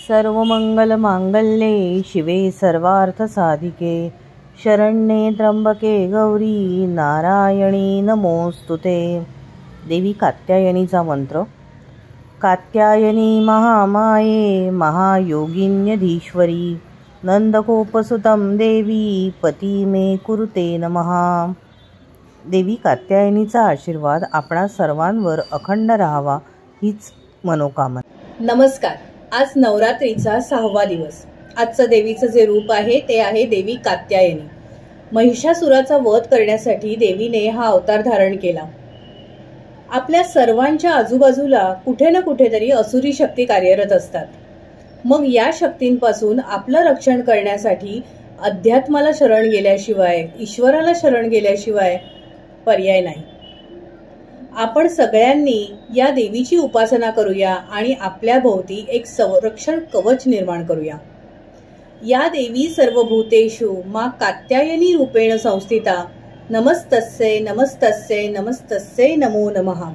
सर्वमंगलमांगल्ये शिवे सर्वार्थसाधिके शरण्ये त्र्यंबके गौरी नारायणी नमोस्तुते। देवी कात्यायनीचा मंत्र। कात्यायनी महामाये महायोगिन्यधीश्वरी नंदकोपसुतं देवी पती मे कुरुते नमः। देवी कात्यायनीचा आशीर्वाद आपणा सर्वांवर अखंड राहावा हीच मनोकामना। नमस्कार। आज नवरात्रीचा 6वा दिवस। आजचं देवीचं जे रूप आहे ते आहे देवी कात्यायनी। महिषासुराचा वध करण्यासाठी देवीने हा अवतार धारण केला। आपल्या सर्वांच्या आजूबाजूला कुठे ना कुठेतरी असुरी शक्ती कार्यरत असतात। मग या शक्तींपासून आपलं रक्षण करण्यासाठी अध्यात्माला शरण गेल्याशिवाय, ईश्वराला शरण गेल्याशिवाय पर्याय नाही। आपण सगळ्यांनी या देवीची उपासना करूया आणि आपल्या भोवती एक संरक्षण कवच निर्माण करूया। या देवी सर्वभूतेषु मा कात्यायनी रूपेण संस्थिता नमस्तस्यै नमस्तस्यै नमस्तस्यै नमो नमः।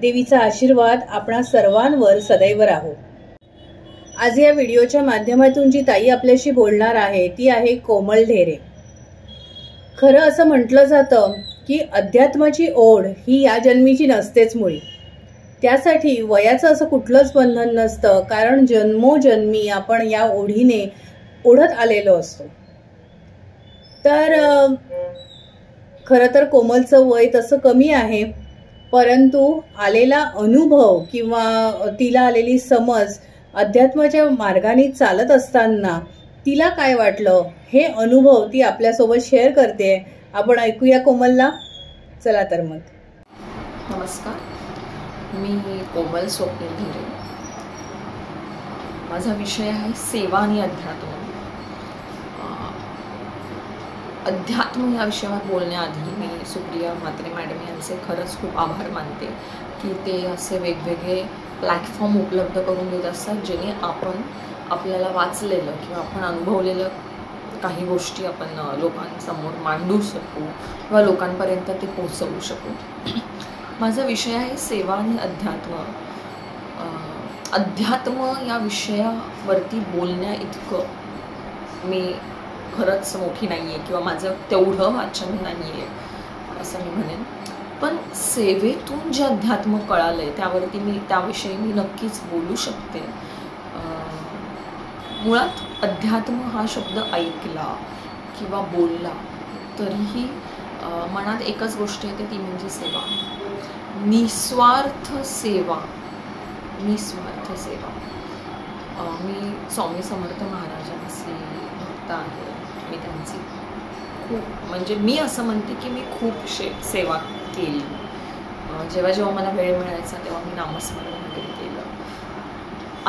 देवीचा आशीर्वाद आपणा सर्वांवर सदैव राहो। आज या व्हिडिओच्या माध्यमातून जी ताई आपल्याशी बोलणार आहे ती आहे कोमल ढेरे। खरं असं म्हटलं जातं की अध्यात्माची ओढ ही या जन्मीची नसतेच मुळी। त्यासाठी वयाचं असं कुठलंच बंधन नसतं, कारण जन्मोजन्मी आपण या ओढीने ओढत आलेलो असतो। तर खरं तर कोमलचं वय तसं कमी आहे, परंतु आलेला अनुभव किंवा तिला आलेली समज अध्यात्माच्या मार्गाने चालत असताना तिला काय वाटलं हे अनुभव ती आपल्यासोबत शेअर करते। आपण ऐकूया कोमलला। चला तर मग। नमस्कार, मी कोमल स्वप्नील ढेरे। माझा विषय आहे सेवा आणि अध्यात्म। अध्यात्म या विषयावर बोलण्याआधी मी सुप्रिया म्हात्रे मॅडम यांचे खरंच खूप आभार मानते की ते असे वेगवेगळे प्लॅटफॉर्म उपलब्ध करून देत असतात, जेणे आपण आपल्याला वाचलेलं किंवा आपण अनुभवलेलं काही गोष्टी आपण लोकांसमोर मांडू शकू किंवा लोकांपर्यंत ते पोहोचवू शकू। माझा विषय आहे सेवा आणि अध्यात्म। अध्यात्म या विषयावरती बोलण्या इतकं मी खरंच मोठी नाही आहे किंवा माझं तेवढं वाचन नाही आहे असं मी म्हणेन, पण सेवेतून जे अध्यात्म कळालं आहे त्याविषयी मी नक्कीच बोलू शकते। मुळात अध्यात्म हा शब्द ऐकला किंवा बोलला तरीही मनात एकच गोष्ट येते, ती म्हणजे सेवा। निस्वार्थ सेवा, निस्वार्थ सेवा। मी स्वामी समर्थ महाराजांची भक्त आहे। मी त्यांची खूप म्हणजे मी असं म्हणते की मी खूप सेवा केली। जेव्हा जेव्हा मला वेळ मिळायचा तेव्हा मी नामस्मरण वगैरे केलं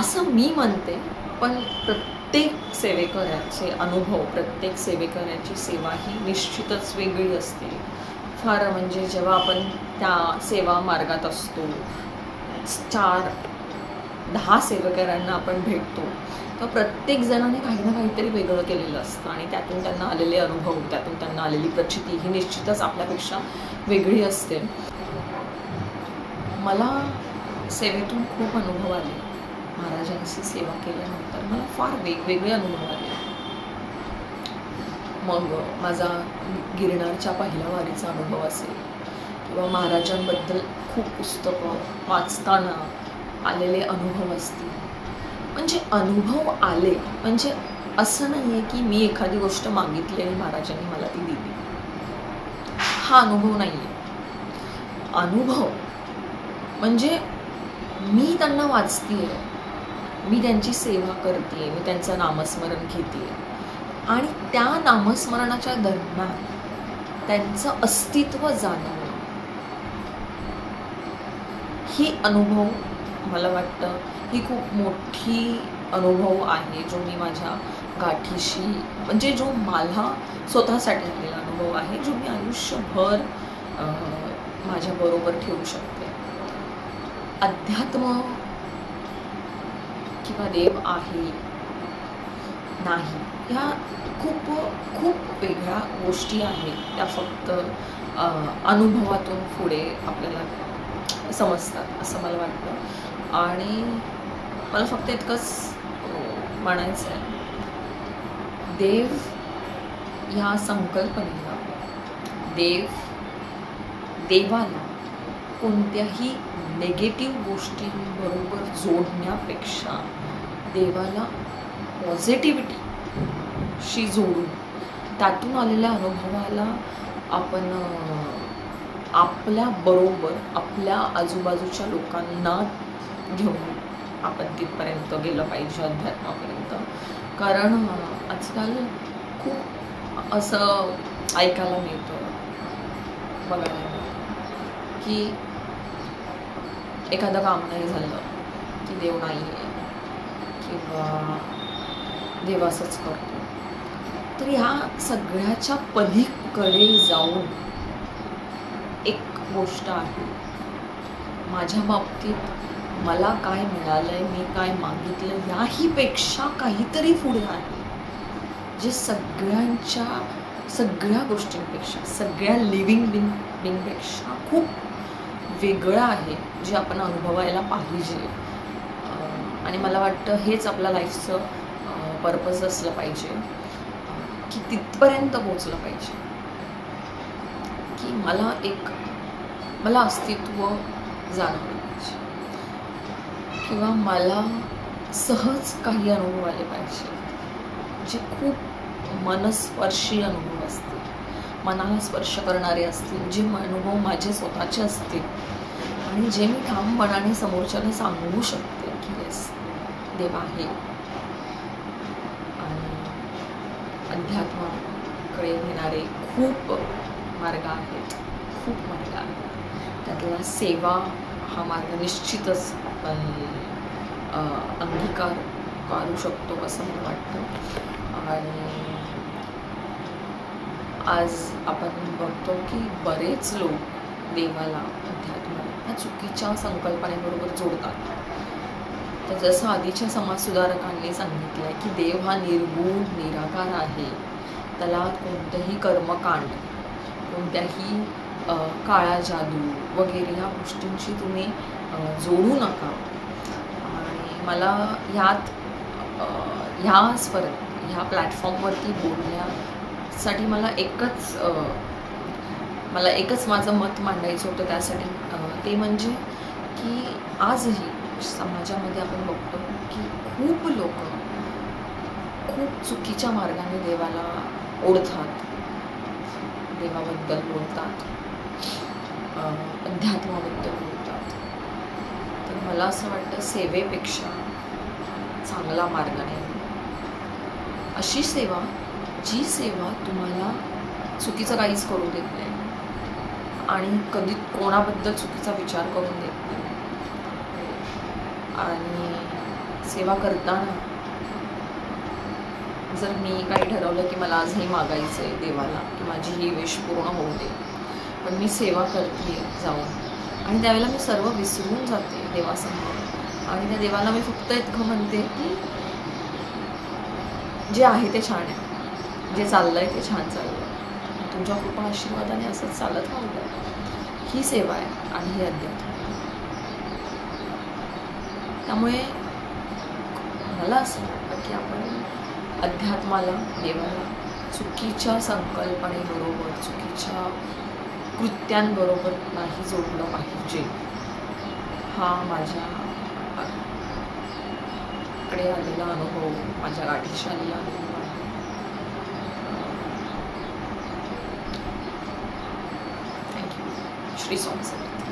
असं मी म्हणते, पण प्रत्येक सेवेकऱ्याचे अनुभव, प्रत्येक सेवेकऱ्याची सेवा ही निश्चितच वेगळी असते। फार म्हणजे जेव्हा आपण त्या सेवा मार्गात असतो, 4-10 सेवेकऱ्यांना आपण भेटतो, तर प्रत्येक जणाने काही ना काहीतरी वेगळं केलेलं असतं आणि त्यातून त्यांना आलेले अनुभव, त्यातून त्यांना आलेली प्रचिती ही निश्चितच आपल्यापेक्षा वेगळी असते। मला सेवेतून खूप अनुभव आले। महाराजांची सेवा केल्यानंतर मला फार वेगवेगळे अनुभव आले। मग माझा गिरनारच्या पहिल्या वारीचा अनुभव असेल किंवा महाराजांबद्दल खूप पुस्तकं वाचताना आलेले अनुभव असतील। म्हणजे अनुभव आले म्हणजे असं नाही आहे की मी एखादी गोष्ट मागितली आणि महाराजांनी मला ती दिली, हा अनुभव नाही आहे। अनुभव म्हणजे मी त्यांना वाचतेय, मी त्यांची सेवा करते, मी त्यांचं नामस्मरण घेते आणि त्या नामस्मरणाच्या दरम्यान त्यांचं अस्तित्व जाणवणं, ही अनुभव मला वाटतं ही खूप मोठी अनुभव आहे, जो मी माझ्या गाठीशी म्हणजे जो मला स्वतःसाठी आलेला अनुभव आहे, जो मी आयुष्यभर माझ्याबरोबर ठेवू शकते। अध्यात्म किंवा देव आहे नाही, ह्या खूप खूप वेगळ्या गोष्टी आहेत, त्या फक्त अनुभवातून पुढे आपल्याला समजतात असं मला वाटतं। आणि मला फक्त इतकंच म्हणायचं आहे, देव ह्या संकल्पनेला, देवाला कोणत्याही नेगेटिव्ह गोष्टींबरोबर जोडण्यापेक्षा देवाला पॉझिटिव्हिटीशी जोडून त्यातून आलेल्या अनुभवाला आपण आपल्याबरोबर आपल्या आजूबाजूच्या लोकांना घेऊन आपण तिथपर्यंत गेलं पाहिजे, अध्यात्मापर्यंत. कारण आजकाल खूप असं ऐकायला मिळतं, बघायला मिळतं की एखादं काम नाही झालं की देव नाही आहे किंवा देव असंच करतो. तर ह्या सगळ्याच्या पलीकडे जाऊन एक गोष्ट आहे, माझ्या बाबतीत मला काय मिळालंय, मी काय मागितलं याही पेक्षा काहीतरी पुढे आहे, जे सगळ्या गोष्टींपेक्षा, सगळ्या लिव्हिंग बिंगपेक्षा खूप वेगळं आहे, जे आपण अनुभवायला पाहिजे. आणि मला वाटतं हेच आपल्या लाईफचं पर्पज असलं पाहिजे, की तिथपर्यंत पोचलं पाहिजे की मला अस्तित्व जाणवलं पाहिजे किंवा मला सहज काही अनुभव आले पाहिजे, जे खूप मनस्पर्शी अनुभव असतील, मनाला स्पर्श करणारे असतील, जे अनुभव माझे स्वतःचे असतील आणि जे मी ठामपणाने समोरच्याला सांगू शकते की येस देव आहे. आणि अध्यात्माकडे नेणारे खूप मार्ग आहेत, त्यातला सेवा हा मार्ग निश्चितच आपण अंगीकार करू शकतो असं मला वाटतं. आणि आज आपण बघतो की बरेच लोक देवाला, अध्यात्माला ह्या चुकीच्या संकल्पनेबरोबर जोडतात. तर जसं आधीच्या समाजसुधारकांनी सांगितलं आहे की देव हा निर्गुण निराकार आहे, त्याला कोणतेही कर्मकांड, कोणत्याही काळा जादू वगैरे ह्या गोष्टींची तुम्ही जोडू नका. आणि मला ह्या प्लॅटफॉर्मवरती बोलण्यासाठी मला एकच माझं मत मांडायचं होतं. त्यासाठी ते म्हणजे की आजही समाजामध्ये आपण बघतो की खूप लोक खूप चुकीच्या मार्गाने देवाला ओढतात, देवाबद्दल बोलतात, अध्यात्माबद्दल बोलतात. तर मला असं वाटतं सेवेपेक्षा चांगला मार्ग नाही. अशी सेवा, जी सेवा तुम्हाला चुकीचं काहीच करू देत नाही आणि कधी कोणाबद्दल चुकीचा विचार करून देत नाही. आणि सेवा करताना जर मी काही ठरवलं की मला आज हे मागायचं आहे देवाला की माझी ही विश पूर्ण होऊ दे, पण मी सेवा करते जाऊन आणि त्यावेळेला मी सर्व विसरून जाते देवासमोर आणि त्या देवाला मी फक्त इतकं म्हणते की जे आहे ते छान आहे, जे चाललंय ते छान चाललंय, तुमच्या कृपा आशीर्वादाने असंच चालत राहू द्या. ही सेवा आहे आणि ही अध्यात्म. त्यामुळे मला असं वाटतं की आपण अध्यात्माला, देवाला चुकीच्या संकल्पनेबरोबर, चुकीच्या कृत्यांबरोबर नाही जोडलं पाहिजे. हा माझ्याकडे आलेला अनुभव, माझ्या गाठीशी आलेला अनुभव आहे. थँक्यू. श्री स्वामी समर्थ.